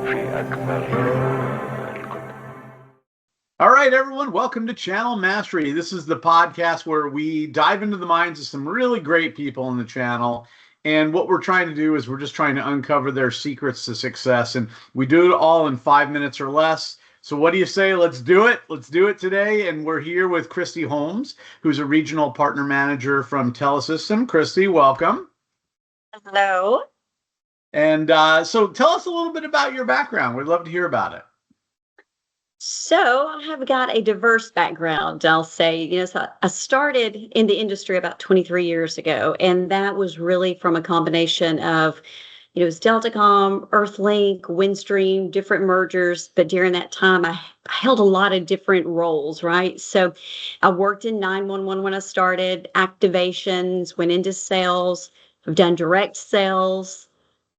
All right, everyone, welcome to Channel Mastery. This is the podcast where we dive into the minds of some really great people on the channel. And what we're trying to do is we're just trying to uncover their secrets to success. And we do it all in 5 minutes or less. So what do you say? Let's do it. Let's do it today. And we're here with Christy Holmes, who's a regional partner manager from Telesystem. Christy, welcome. Hello. And so tell us a little bit about your background. We'd love to hear about it. So I have got a diverse background, I'll say. So I started in the industry about 23 years ago, and that was really from a combination of, it was Deltacom, Earthlink, Windstream, different mergers. But during that time, I held a lot of different roles, right? So I worked in 911 when I started, activations, went into sales. I've done direct sales,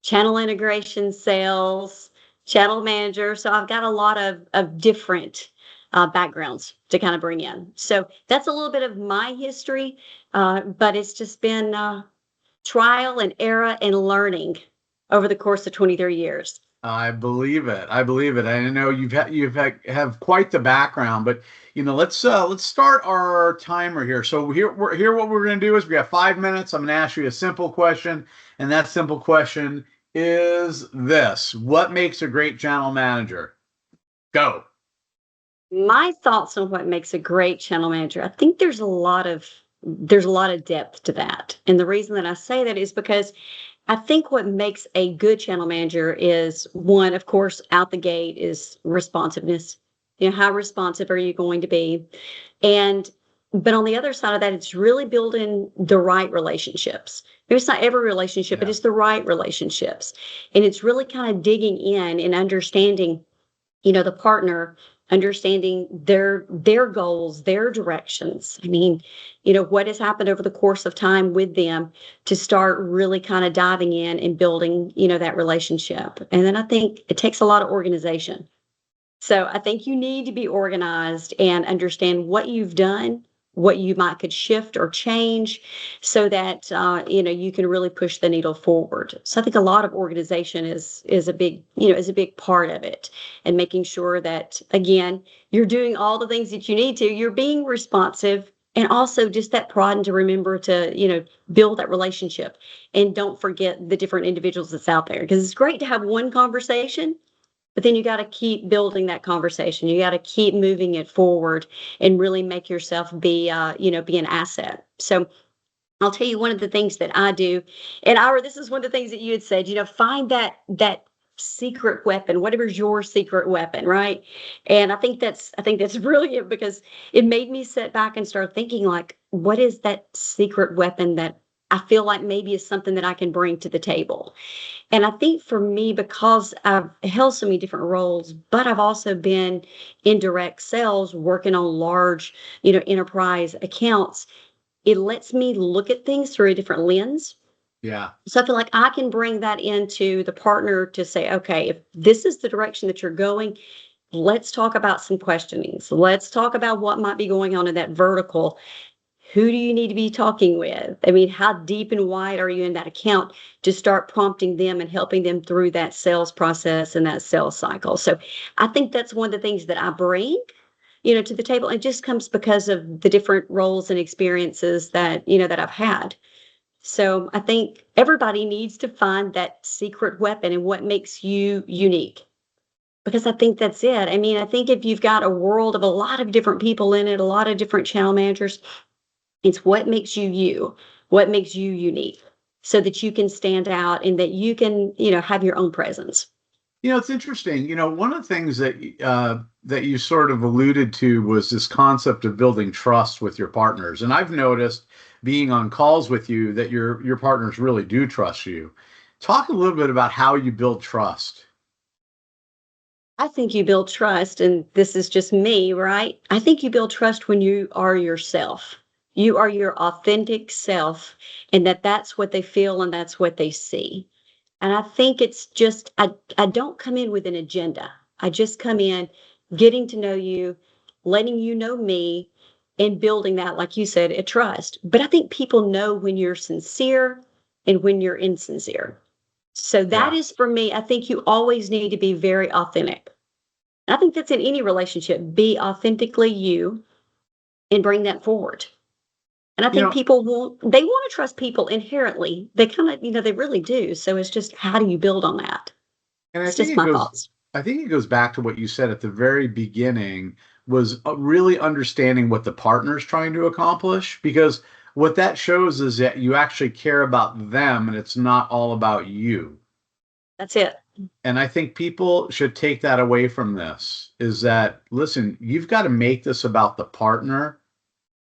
channel integration sales, channel manager. So I've got a lot of different backgrounds to kind of bring in. So that's a little bit of my history, but it's just been trial and error and learning over the course of 23 years. I believe it. I believe it. I know have quite the background, but let's start our timer here. So here what we're going to do is we have 5 minutes. I'm going to ask you a simple question, and that simple question is this: what makes a great channel manager? Go. My thoughts on what makes a great channel manager. I think there's a lot of depth to that. And the reason that I say that is because I think what makes a good channel manager is, one, of course, out the gate is responsiveness. How responsive are you going to be? But on the other side of that, it's really building the right relationships. Maybe it's not every relationship, but it's the right relationships. And it's really kind of digging in and understanding, the partner, understanding their goals, their directions. I mean, what has happened over the course of time with them to start really kind of diving in and building, that relationship. And then I think it takes a lot of organization. So I think you need to be organized and understand what you've done, what you could shift or change, so that you can really push the needle forward. So I think a lot of organization is a big part of it, and making sure that, again, you're doing all the things that you need to. You're being responsive, and also just that prod, and to remember to build that relationship, and don't forget the different individuals that's out there, because it's great to have one conversation. But then you got to keep building that conversation. You got to keep moving it forward and really make yourself be an asset. So I'll tell you one of the things that I do, and Ira, this is one of the things that you had said. Find that secret weapon, whatever's your secret weapon, right? And I think that's brilliant, because it made me sit back and start thinking, like, what is that secret weapon that I feel like maybe is something that I can bring to the table? And I think for me, because I've held so many different roles, but I've also been in direct sales, working on large, enterprise accounts, it lets me look at things through a different lens. Yeah. So I feel like I can bring that into the partner to say, okay, if this is the direction that you're going, let's talk about some questionings. Let's talk about what might be going on in that vertical. Who do you need to be talking with? I mean, how deep and wide are you in that account, to start prompting them and helping them through that sales process and that sales cycle? So I think that's one of the things that I bring, to the table. It just comes because of the different roles and experiences that, that I've had. So I think everybody needs to find that secret weapon and what makes you unique, because I think that's it. I mean, I think if you've got a world of a lot of different people in it, a lot of different channel managers, it's what makes you, what makes you unique, so that you can stand out and that you can, have your own presence. It's interesting. One of the things that you sort of alluded to was this concept of building trust with your partners. And I've noticed, being on calls with you, that your partners really do trust you. Talk a little bit about how you build trust. I think you build trust, and this is just me, right? I think you build trust when you are yourself. You are your authentic self, and that's what they feel and that's what they see. And I think it's just, I don't come in with an agenda. I just come in getting to know you, letting you know me, and building that, like you said, a trust. But I think people know when you're sincere and when you're insincere. So that Yeah. is for me, I think you always need to be very authentic. I think that's in any relationship. Be authentically you and bring that forward. And I You think know, people they want to trust people inherently. They kind of, they really do. So it's just how do you build on that? and It's just my thoughts. I think it goes back to what you said at the very beginning was really understanding what the partner's trying to accomplish, because what that shows is that you actually care about them and it's not all about you. That's it. And I think people should take that away from this is that, listen, you've got to make this about the partner,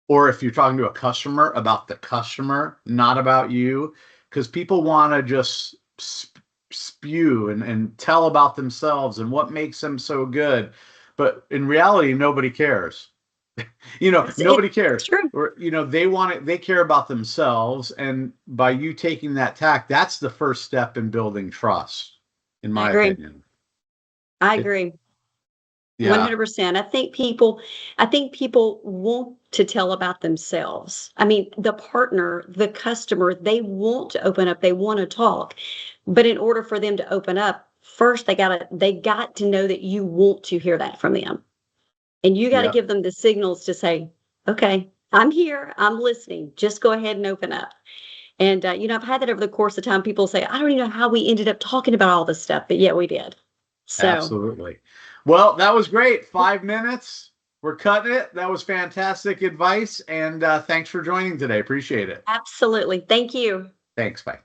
or if you're talking to a customer, about the customer, not about you, because people want to just spew and tell about themselves and what makes them so good. But in reality, nobody cares. Nobody It's cares. true. Or, they want it, they care about themselves. And by you taking that tack, that's the first step in building trust, in I my agree. opinion. I It, agree. yeah. 100%. I think people want to tell about themselves. I mean, the partner, the customer, they want to open up, they want to talk. But in order for them to open up, first they got to know that you want to hear that from them. And you got to Yeah. give them the signals to say, "Okay, I'm here. I'm listening. Just go ahead and open up." And I've had that over the course of time. People say, "I don't even know how we ended up talking about all this stuff," but yeah, we did. So Absolutely. Well, that was great. 5 minutes. We're cutting it. That was fantastic advice. And thanks for joining today. Appreciate it. absolutely. Thank you. Thanks. Bye.